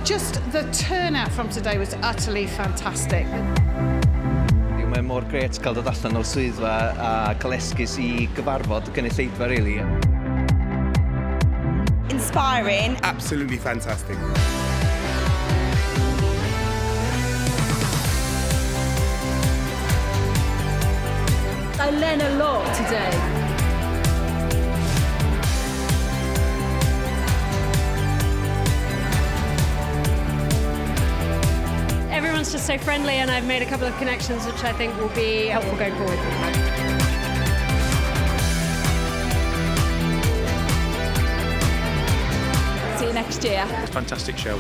Just the turnout from today was utterly fantastic. Mae mor gret cael dod allan o'r swyddfa a cael esgus I gyfarfod gynulleidfa, really. Inspiring. Absolutely fantastic. I learned a lot today. Everyone's just so friendly, and I've made a couple of connections which I think will be helpful going forward. See you next year. Fantastic show.